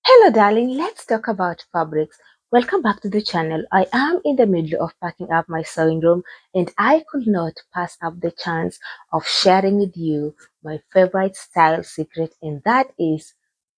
Hello darling, let's talk about fabrics. Welcome back to the channel. I am in the middle of packing up my sewing room and I could not pass up the chance of sharing with you my favorite style secret, and that is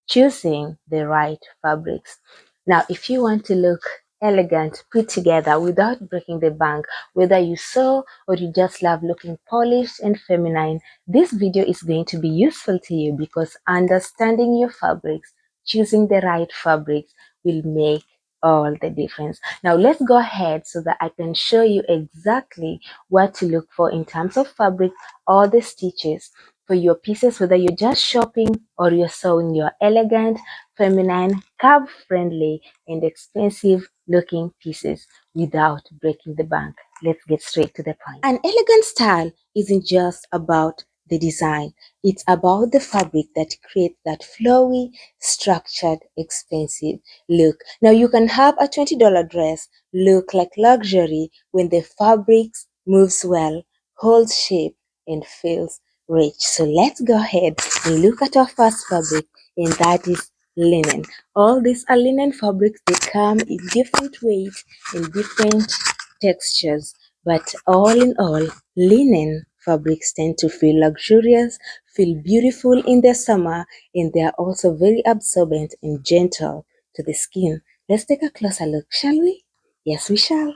choosing the right fabrics. Now, if you want to look elegant, put together without breaking the bank, whether you sew or you just love looking polished and feminine, this video is going to be useful to you because understanding your fabrics, choosing the right fabrics will make all the difference. Now let's go ahead so that I can show you exactly what to look for in terms of fabric or the stitches for your pieces, whether you're just shopping or you're sewing your elegant, feminine, curve friendly and expensive looking pieces without breaking the bank. Let's get straight to the point. An elegant style isn't just about the design. It's about the fabric that creates that flowy, structured, expensive look. Now you can have a $20 dress look like luxury when the fabrics moves well, holds shape, and feels rich. So let's go ahead and look at our first fabric, and that is linen. All these are linen fabrics. They come in different weights and different textures, but all in all, linen fabrics tend to feel luxurious, feel beautiful in the summer, and they are also very absorbent and gentle to the skin. Let's take a closer look, shall we? Yes, we shall.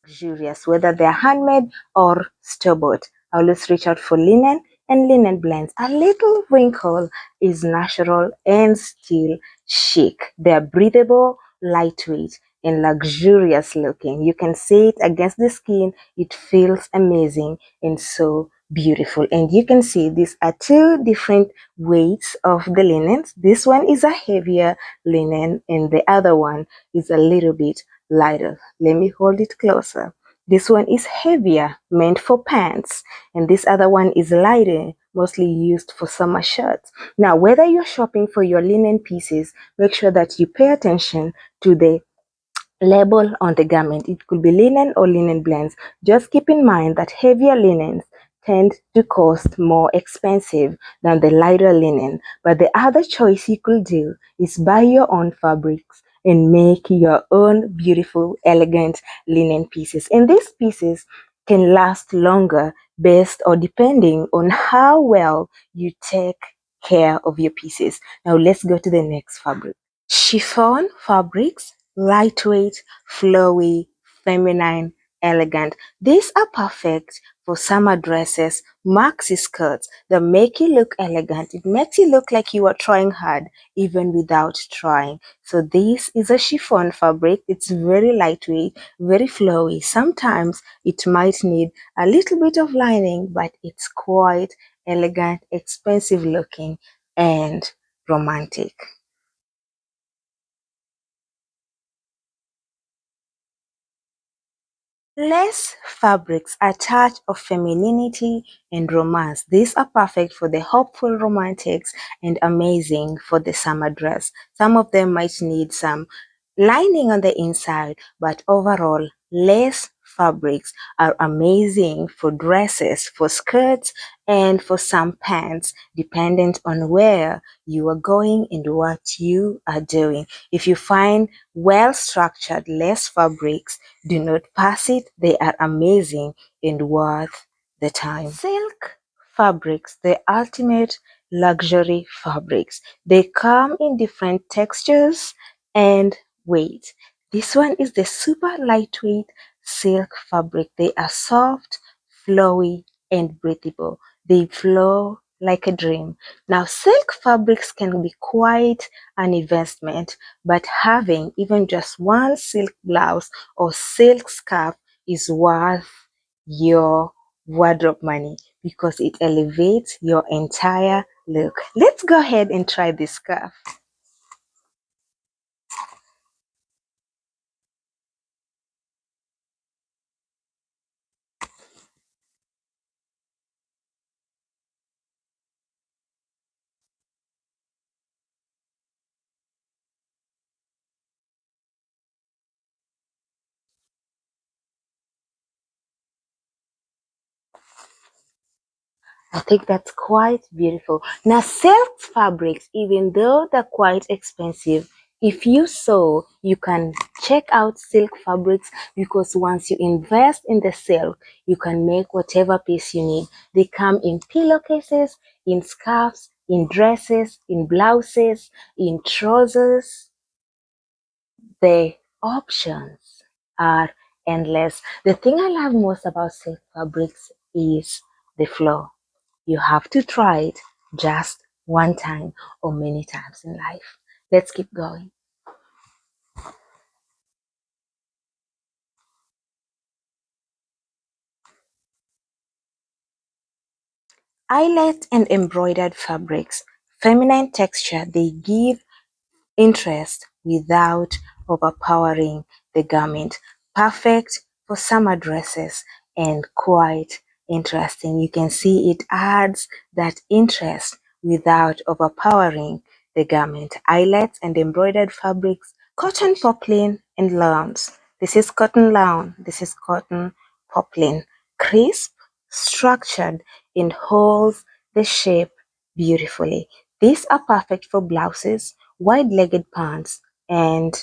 Luxurious, whether they're handmade or store-bought. Always reach out for linen and linen blends. A little wrinkle is natural and still chic. They're breathable, lightweight, and luxurious looking. You can see it against the skin. It feels amazing and so beautiful. And you can see these are two different weights of the linens. This one is a heavier linen and the other one is a little bit lighter. Let me hold it closer. This one is heavier, meant for pants, and this other one is lighter, mostly used for summer shirts. Now, whether you're shopping for your linen pieces, make sure that you pay attention to the label on the garment. It could be linen or linen blends. Just keep in mind that heavier linens tend to cost more expensive than the lighter linen. But the other choice you could do is buy your own fabrics and make your own beautiful, elegant linen pieces. And these pieces can last longer based or depending on how well you take care of your pieces. Now let's go to the next fabric. Chiffon fabrics, lightweight, flowy, feminine, elegant. These are perfect for summer dresses, maxi skirts that make you look elegant. It makes you look like you are trying hard even without trying. So this is a chiffon fabric. It's very lightweight, very flowy. Sometimes it might need a little bit of lining, but it's quite elegant, expensive looking, and romantic. Lace fabrics, a touch of femininity and romance. These are perfect for the hopeful romantics and amazing for the summer dress. Some of them might need some lining on the inside, but overall, lace fabrics are amazing for dresses, for skirts, and for some pants, dependent on where you are going and what you are doing. If you find well-structured lace fabrics, do not pass it. They are amazing and worth the time. Silk fabrics, the ultimate luxury fabrics. They come in different textures and weight. This one is the super lightweight silk fabric. They are soft, flowy, and breathable. They flow like a dream. Now, silk fabrics can be quite an investment, but having even just one silk blouse or silk scarf is worth your wardrobe money because it elevates your entire look. Let's go ahead and try this scarf. I think that's quite beautiful. Now, silk fabrics, even though they're quite expensive, if you sew, you can check out silk fabrics, because once you invest in the silk, you can make whatever piece you need. They come in pillowcases, in scarves, in dresses, in blouses, in trousers. The options are endless. The thing I love most about silk fabrics is the flow. You have to try it just one time or many times in life. Let's keep going. Eyelet and embroidered fabrics, feminine texture, they give interest without overpowering the garment. Perfect for summer dresses and quite interesting. You can see it adds that interest without overpowering the garment. Eyelets and embroidered fabrics, cotton poplin and lawns. This is cotton lawn. This is cotton poplin. Crisp, structured, and holds the shape beautifully. These are perfect for blouses, wide-legged pants, and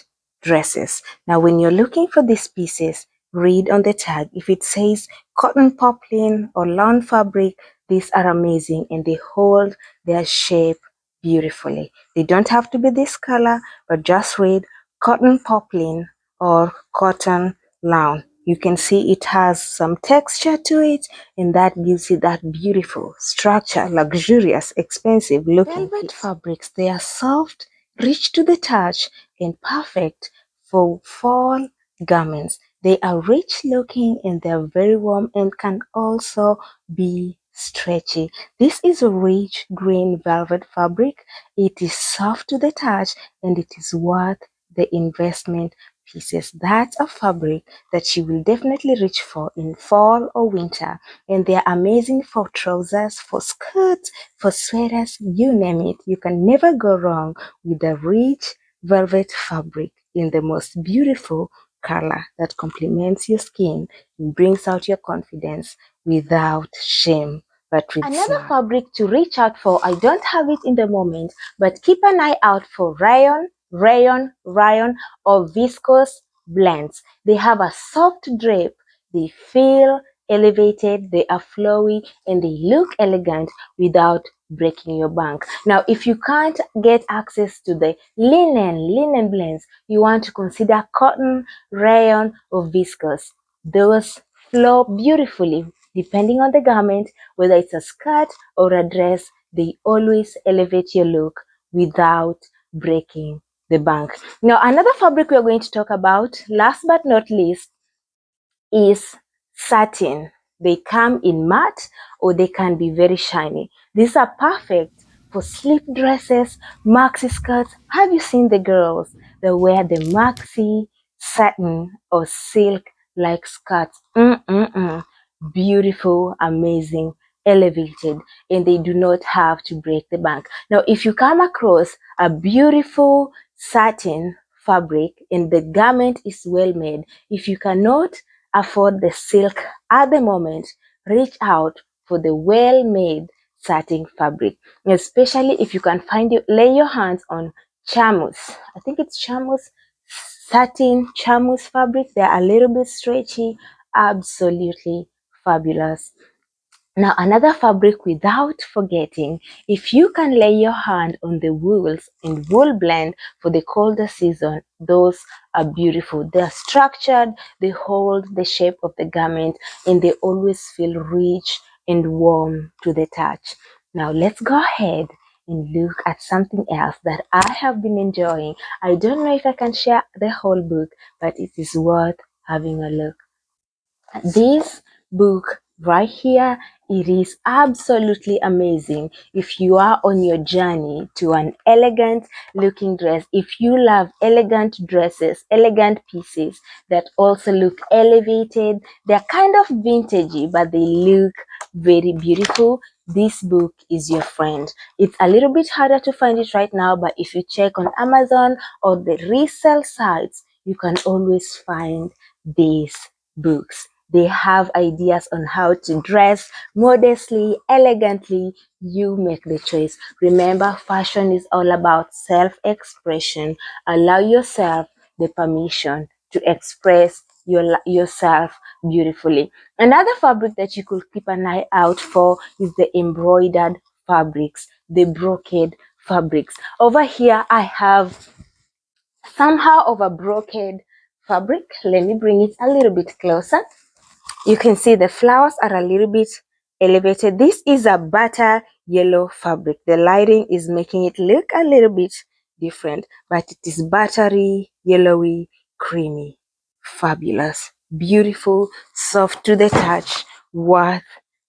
dresses. Now, when you're looking for these pieces, read on the tag. If it says cotton poplin or lawn fabric, these are amazing and they hold their shape beautifully. They don't have to be this color, but just read cotton poplin or cotton lawn. You can see it has some texture to it, and that gives it that beautiful structure, luxurious, expensive looking velvet fabrics. They are soft, rich to the touch, and perfect for fall garments. They are rich looking and they're very warm and can also be stretchy. This is a rich green velvet fabric. It is soft to the touch and it is worth the investment pieces. That's a fabric that you will definitely reach for in fall or winter. And they're amazing for trousers, for skirts, for sweaters, you name it. You can never go wrong with a rich velvet fabric in the most beautiful color that complements your skin and brings out your confidence without shame. But with another fabric to reach out for, I don't have it in the moment, but keep an eye out for rayon, or viscose blends. They have a soft drape, they feel elevated, they are flowy, and they look elegant without breaking your bank. Now, if you can't get access to the linen blends, you want to consider cotton, rayon, or viscose. Those flow beautifully depending on the garment, whether it's a skirt or a dress. They always elevate your look without breaking the bank. Now, another fabric we're going to talk about, last but not least, is satin. They come in matte or they can be very shiny. These are perfect for slip dresses, maxi skirts. Have you seen the girls that wear the maxi satin or silk like skirts? Beautiful, amazing, elevated, and they do not have to break the bank. Now, if you come across a beautiful satin fabric and the garment is well made, if you cannot afford the silk at the moment, reach out for the well-made satin fabric, especially if you can find it, lay your hands on chamus. I think it's chamus, satin chamus fabric. They're a little bit stretchy, absolutely fabulous. Now, another fabric without forgetting, if you can lay your hand on the wools and wool blend for the colder season, those are beautiful. They're structured, they hold the shape of the garment, and they always feel rich and warm to the touch. Now, let's go ahead and look at something else that I have been enjoying. I don't know if I can share the whole book, but it is worth having a look. This book right here, it is absolutely amazing. If you are on your journey to an elegant looking dress, if you love elegant dresses, elegant pieces that also look elevated, they're kind of vintagey, but they look very beautiful, this book is your friend. It's a little bit harder to find it right now, but if you check on Amazon or the resale sites, you can always find these books. They have ideas on how to dress modestly, elegantly. You make the choice. Remember, fashion is all about self-expression. Allow yourself the permission to express yourself beautifully. Another fabric that you could keep an eye out for is the embroidered fabrics, the brocade fabrics. Over here, I have somehow of a brocade fabric. Let me bring it a little bit closer. You can see the flowers are a little bit elevated. This is a butter yellow fabric. The lighting is making it look a little bit different, but it is buttery, yellowy, creamy. Fabulous, beautiful, soft to the touch, worth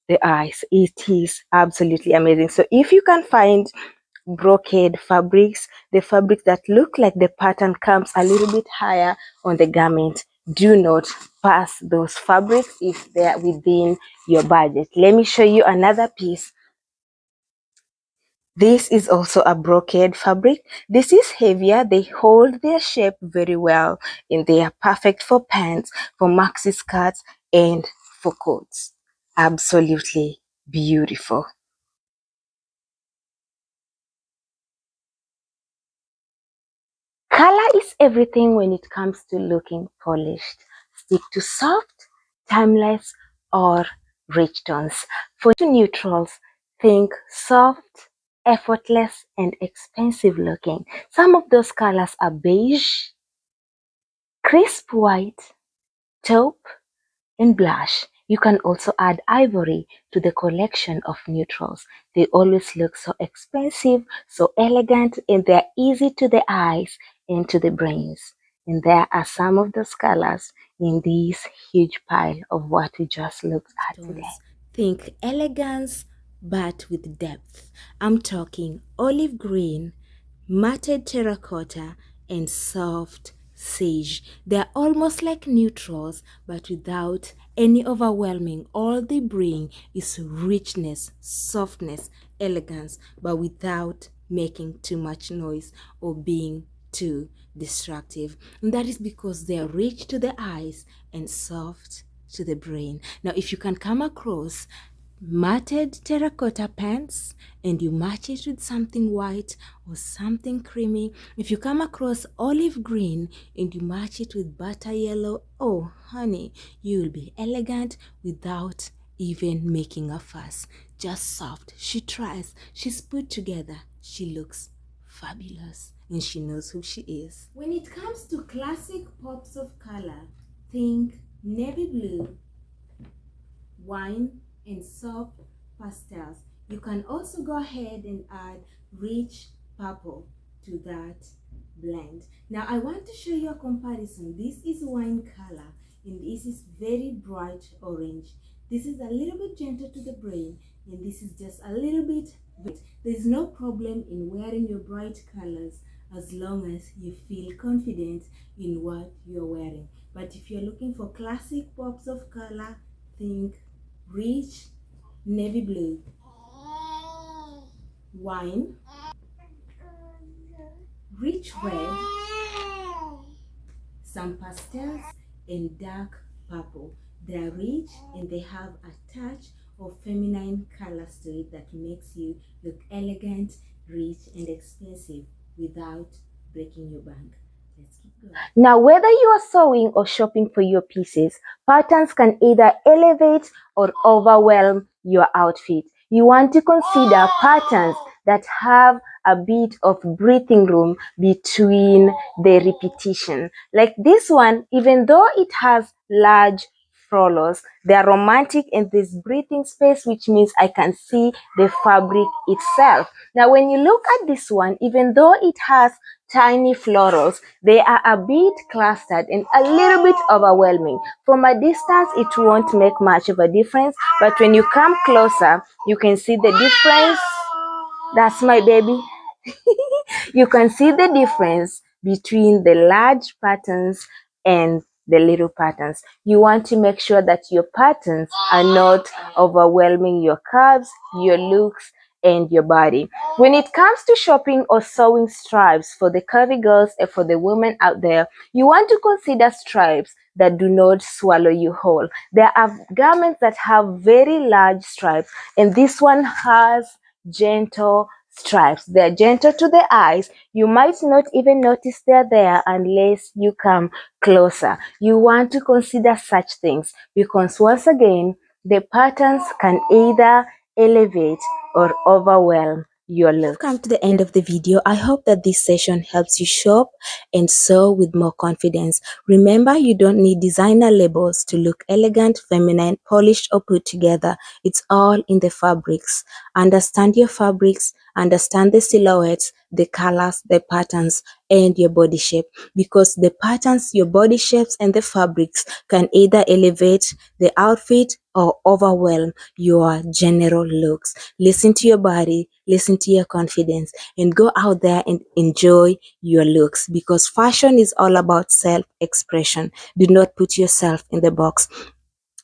the eyes. It is absolutely amazing. So if you can find brocade fabrics, the fabric that look like the pattern comes a little bit higher on the garment, do not pass those fabrics if they are within your budget. Let me show you another piece. This is also a brocade fabric. This is heavier. They hold their shape very well and they are perfect for pants, for maxi skirts, and for coats. Absolutely beautiful. Color is everything when it comes to looking polished. Stick to soft, timeless, or rich tones. For neutrals, think soft, effortless, and expensive looking. Some of those colors are beige, crisp white, taupe, and blush. You can also add ivory to the collection of neutrals. They always look so expensive, so elegant, and they're easy to the eyes and to the brains. And there are some of those colors in this huge pile of what we just looked at today. Think elegance, but with depth. I'm talking olive green, matted terracotta, and soft sage. They're almost like neutrals, but without any overwhelming. All they bring is richness, softness, elegance, but without making too much noise or being too destructive. And that is because they are rich to the eyes and soft to the brain. Now, if you can come across matted terracotta pants and you match it with something white or something creamy, if you come across olive green and you match it with butter yellow, oh honey, you will be elegant without even making a fuss. Just soft. She tries, she's put together, she looks fabulous, and she knows who she is. When it comes to classic pops of color, think navy blue, wine, and soft pastels. You can also go ahead and add rich purple to that blend. Now I want to show you a comparison. This is wine color and this is very bright orange. This is a little bit gentle to the brain and this is just a little bit. There's no problem in wearing your bright colors as long as you feel confident in what you're wearing. But if you're looking for classic pops of color, think rich navy blue, wine, rich red, some pastels, and dark purple. They are rich and they have a touch of feminine colors to it that makes you look elegant, rich, and expensive without breaking your bank. Let's keep going. Now, whether you are sewing or shopping for your pieces, patterns can either elevate or overwhelm your outfit. You want to consider patterns that have a bit of breathing room between the repetition. Like this one, even though it has large frollers, they are romantic in this breathing space, which means I can see the fabric itself. Now, when you look at this one, even though it has tiny florals, they are a bit clustered and a little bit overwhelming. From a distance, it won't make much of a difference, but when you come closer, you can see the difference. That's my baby. You can see the difference between the large patterns and the little patterns. You want to make sure that your patterns are not overwhelming your curves, your looks, and your body. When it comes to shopping or sewing stripes for the curvy girls and for the women out there, you want to consider stripes that do not swallow you whole. There are garments that have very large stripes, and this one has gentle stripes. They're gentle to the eyes. You might not even notice they're there unless you come closer. You want to consider such things because once again, the patterns can either elevate or overwhelm your look. We've come to the end of the video. I hope that this session helps you shop and sew with more confidence. Remember, you don't need designer labels to look elegant, feminine, polished, or put together. It's all in the fabrics. Understand your fabrics, understand the silhouettes, the colors, the patterns, and your body shape, because the patterns, your body shapes, and the fabrics can either elevate the outfit or overwhelm your general looks. Listen to your body, listen to your confidence, and go out there and enjoy your looks, because fashion is all about self-expression. Do not put yourself in the box.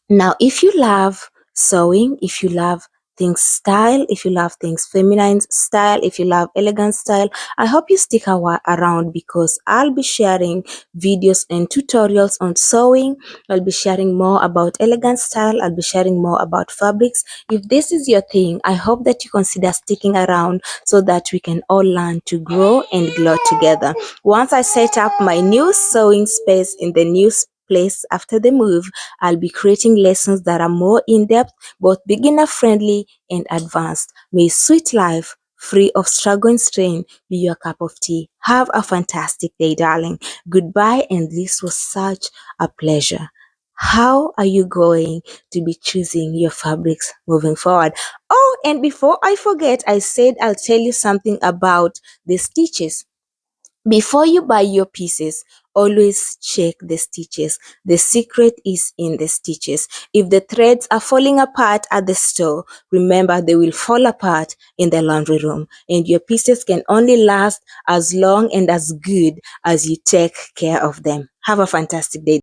Now, if you love sewing, if you love things style, if you love things feminine style, if you love elegant style, I hope you stick around, because I'll be sharing videos and tutorials on sewing. I'll be sharing more about elegant style. I'll be sharing more about fabrics. If this is your thing, I hope that you consider sticking around so that we can all learn to grow and glow together. Once I set up my new sewing space in the new place after the move, I'll be creating lessons that are more in-depth, both beginner-friendly and advanced. May sweet life, free of struggle and strain, be your cup of tea. Have a fantastic day, darling. Goodbye, and this was such a pleasure. How are you going to be choosing your fabrics moving forward? Oh, and before I forget, I said I'll tell you something about the stitches. Before you buy your pieces, always check the stitches. The secret is in the stitches. If the threads are falling apart at the store, remember they will fall apart in the laundry room. And your pieces can only last as long and as good as you take care of them. Have a fantastic day.